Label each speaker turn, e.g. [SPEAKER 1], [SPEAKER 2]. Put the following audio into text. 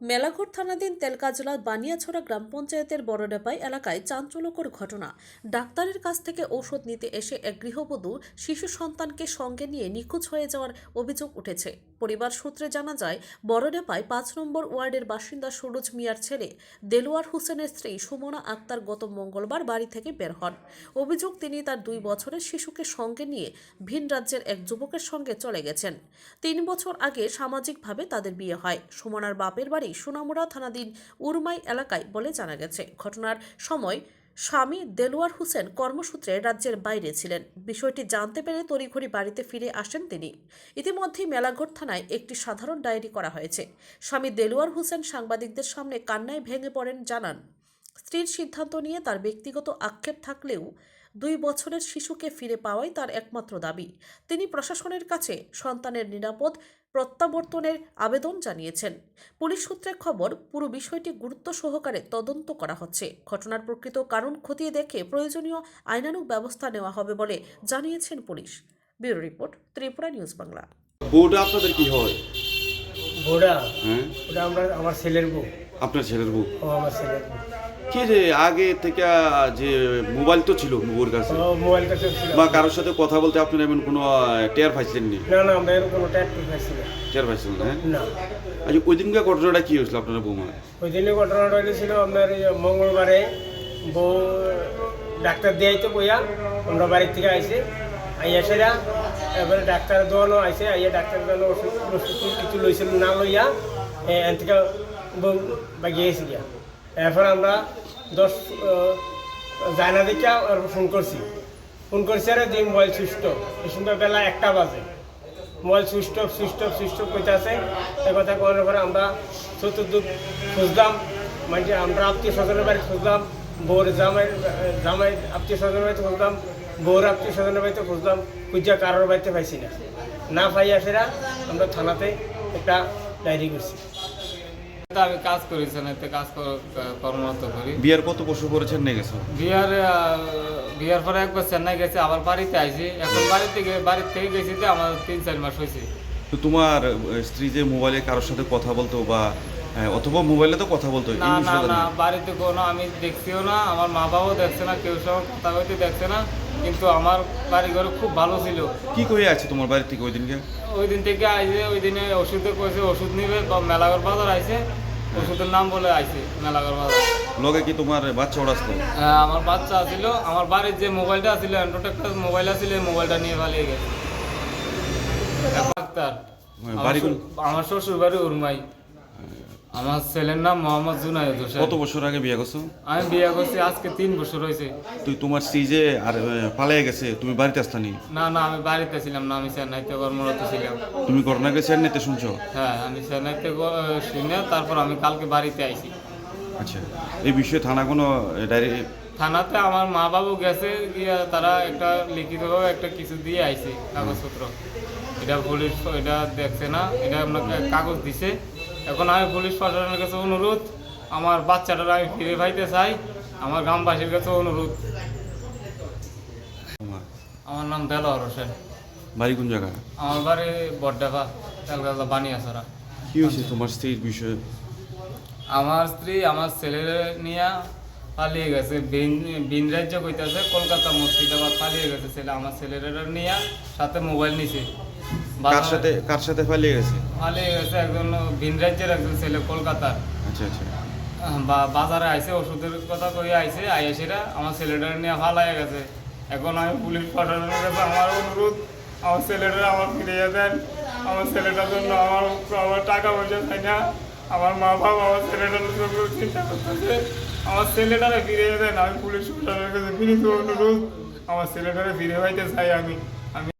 [SPEAKER 1] মেলাঘর থানাধীন তেলকাজলা বানিয়াছড়া গ্রাম পঞ্চায়েতের বড়ডাপাই এলাকায় চাঞ্চল্যকর ঘটনা। ডাক্তারের কাছ থেকে ঔষধ নিতে এসে এক গৃহবধূ শিশু সন্তানকে সঙ্গে নিয়ে নিখোঁজ হয়ে যাওয়ার অভিযোগ উঠেছে। পরিবার সূত্রে জানা যায়, বড়ডাপাই ৫ নম্বর ওয়ার্ডের বাসিন্দা সুরজ মিয়ার ছেলে দেলোয়ার হোসেনের স্ত্রী সুমনা আক্তার গত মঙ্গলবার বাড়ি থেকে বের হন। অভিযোগ, তিনি তার 2 বছরের শিশুকে সঙ্গে নিয়ে ভিন রাজ্যের এক যুবকের সঙ্গে চলে গেছেন। 3 বছর আগে সামাজিকভাবে তাদের বিয়ে হয়। সুমনার বাপের বাড়ি সোনামুড়া থানাধীন উরমাই এলাকায় বলে জানা গেছে। ঘটনার সময় স্বামী দেলোয়ার হোসেন কর্মসূত্রে রাজ্যের বাইরে ছিলেন। বিষয়টি জানতে পেরে তড়িঘড়ি বাড়িতে ফিরে আসেন তিনি। ইতিমধ্যেই মেলাঘর থানায় একটি সাধারণ ডায়েরি করা হয়েছে। স্বামী দেলোয়ার হোসেন সাংবাদিকদের সামনে কান্নায় ভেঙে পড়েন। জানান, স্ত্রীর সিদ্ধান্ত নিয়ে তার ব্যক্তিগত আক্ষেপ থাকলেও 2 বছরের শিশুকে ফিরে পাওয়াই তার একমাত্র দাবি। তিনি প্রশাসনের কাছে সন্তানের নিরাপদ প্রত্যাবর্তনের আবেদন জানিয়েছেন। পুলিশ সূত্রে খবর, পুরো বিষয়টি গুরুত্ব সহকারে তদন্ত করা হচ্ছে। ঘটনার প্রকৃত কারণ খতিয়ে দেখে প্রয়োজনীয় আইনানুগ ব্যবস্থা নেওয়া হবে বলে জানিয়েছেন police. Bureau report, Tripura news Bangla.
[SPEAKER 2] বউটা আপনাদের কি হয়?
[SPEAKER 3] বউটা
[SPEAKER 2] হ্যাঁ,
[SPEAKER 3] ওটা আমার ছেলের বউ।
[SPEAKER 2] আপনার ছেলের বউ?
[SPEAKER 3] ও আমার ছেলের বউ।
[SPEAKER 2] কি যে আগে থেকে যে মোবাইল তো ছিল বউর কাছে,
[SPEAKER 3] ও মোবাইল কাছে ছিল
[SPEAKER 2] বা কারোর সাথে কথা বলতে আপনার এমন কোনো টের পাইছেন নি?
[SPEAKER 3] না, আমরা এরকম কোনো ট্যাক্টর পাইছি না।
[SPEAKER 2] টের পাইছেন না?
[SPEAKER 3] না,
[SPEAKER 2] আচ্ছা, ওই দিনকার ঘটনাটা কি হয়েছিল আপনার বৌমা?
[SPEAKER 3] ওই দিনে ঘটনাটা হয়েছিল আপনার এই মঙ্গলবারে। বউ ডাক্তার দিয়াইতে বইয়া আমরা বাড়ির থেকে আইসে আইয়া সেরা, এবারে ডাক্তার দোয়ানো আইসে, আইয়া ডাক্তার দোয়ানো ওষুধ কিছু লইছিল না লইয়া এন থেকে বউ বাগিয়েছি গিয়া। এরপর আমরা 10 জানা দিকে ফোন করছি আর যে মোবাইল সুইচ অফ। এই সময় বেলা 1টা বাজে, মোবাইল সুইচ অফ করতে আছে। এ কথা করার পরে আমরা চতুর্দিক খুঁজলাম, মানে আমরা আত্মীয় স্বজনের বাড়ি খুঁজলাম, বউর জামাই আত্মীয় স্বজনের বাড়িতে খুঁজলাম, বউর আত্মীয় স্বজনের বাড়িতে খুঁজলাম, খুঁজা কারোর বাড়িতে পাইছি না পাইয়া সেরা আমরা থানাতে একটা ডায়েরি করছি।
[SPEAKER 4] আমি কাজ করেছি না, এতে কাজ কর্মরত করি।
[SPEAKER 2] বিয়ার কত বছর করেছেন নিয়ে গেছো?
[SPEAKER 4] বিয়ার পরে একবার চেন্নাই গেছে, আবার বাড়িতে আইছি। এখন বাড়ি থেকে গেছি তো আমার 3-4 মাস হয়েছে।
[SPEAKER 2] তো তোমার স্ত্রী যে মোবাইলে কারোর সাথে কথা বলতো বা অথবা মোবাইলে তো কথা বলতো, এই
[SPEAKER 4] না না
[SPEAKER 2] বিষয়টা
[SPEAKER 4] না,
[SPEAKER 2] নিয়ে?
[SPEAKER 4] বাড়িতে কোনো আমি দেখছিও না, আমার মা বাবাও দেখছে না, কেউ সঙ্গে কথা হইতে দেখছে না। কিন্তু আমার বাড়ি ঘরে খুব ভালো ছিল।
[SPEAKER 2] কি করে আছে তোমার বাড়ি থেকে ওই দিনকে?
[SPEAKER 4] ওই দিন থেকে আইছে, ওই দিনে ওষুধে কইছে ওষুধ নিবে, মেলাঘর বাজার আইছে, ওষুধের নাম বলে আইছে মেলাঘর বাজার।
[SPEAKER 2] লগে কি তোমার বাচ্চা ওরা আসলো?
[SPEAKER 4] আমার বাচ্চা ছিল, আমার বাড়ির যে মোবাইলটা ছিল, অ্যান্ড্রয়েড একটা মোবাইল আছিল, মোবাইলটা নিয়ে পালিয়ে গেছে। ডাক্তার
[SPEAKER 2] বাড়ি
[SPEAKER 4] আমার শ্বশুর বাড়ি উরমাই। আমার ছেলের নাম মোহাম্মদ জুনায়েদ হোসেন।
[SPEAKER 2] কত বছর আগে বিয়ে করছো?
[SPEAKER 4] আমি বিয়ে করছি আজকে 3 বছর হয়েছে।
[SPEAKER 2] তুই তোমার স্ত্রী যে আর পালিয়ে গেছে, তুমি বাড়িতে আসতানি?
[SPEAKER 4] না না, আমি বাড়িতে ছিলাম না, আমি চেন্নাইতে কর্মরত ছিলাম।
[SPEAKER 2] তুমি ঘটনা গেছে নিতে শুনছো?
[SPEAKER 4] হ্যাঁ, আমি চেন্নাইতে শুনে তারপর আমি কালকে বাড়িতে আইছি।
[SPEAKER 2] আচ্ছা, এই বিষয়ে থানা কোনো ডায়েরি?
[SPEAKER 4] থানাতে আমার মা বাবু গেছে, গিয়া তারা একটা লিখিতভাবে একটা কিছু দিয়ে আইছে কাগজপত্র। এটা পুলিশ এটা দেখছে না, এটা আপনাকে কাগজ দিছে। এখন আমি পুলিশ প্রশাসনের কাছে অনুরোধ, আমার বাচ্চাটার আমি ফিরে পাইতে চাই। আমার গ্রামবাসীর কাছে অনুরোধ। আমার নাম দেলোয়ার হোসেন।
[SPEAKER 2] বাড়ি কোন জায়গা?
[SPEAKER 4] আমার বাড়ি বড়ডাফা, তেলকাজলা বানিয়াছড়া।
[SPEAKER 2] কি হয়েছে তোমার স্ত্রীর বিষয়ে?
[SPEAKER 4] আমার স্ত্রী আমার ছেলের নিয়ে পালিয়ে গেছে, ভিন রাজ্য কইতাছে, কলকাতা মুর্শিদাবাদ পালিয়ে গেছে ছেলে। আমার ছেলের নিয়ে সাথে মোবাইল নিছে।
[SPEAKER 2] কার সাথে পালিয়ে গেছে?
[SPEAKER 4] পালিয়ে গেছে একজন ভিন রাজ্যের একজন ছেলে, কলকাতার।
[SPEAKER 2] আচ্ছা আচ্ছা।
[SPEAKER 4] বাজারে আইসে, ওষুধের কথা কই আইসে, আইসেরা আমার ছেলেটার নিয়ে পালিয়ে গেছে। এখন আমি পুলিশ প্রশাসনের কাছে আমার অনুরোধ, আমার ছেলেটা আমার ফিরিয়ে দেন। আমার ছেলেটার জন্য আমার টাকা পয়সা চাই না। আমার মা বাবা আমার ছেলেটার জন্য চিন্তা করতেছে। আমার ছেলেটারে ফিরিয়ে দেন। আমি পুলিশ প্রশাসনের কাছে বিনীত অনুরোধ, আমার ছেলেটারে ফিরে পাইতে চাই আমি।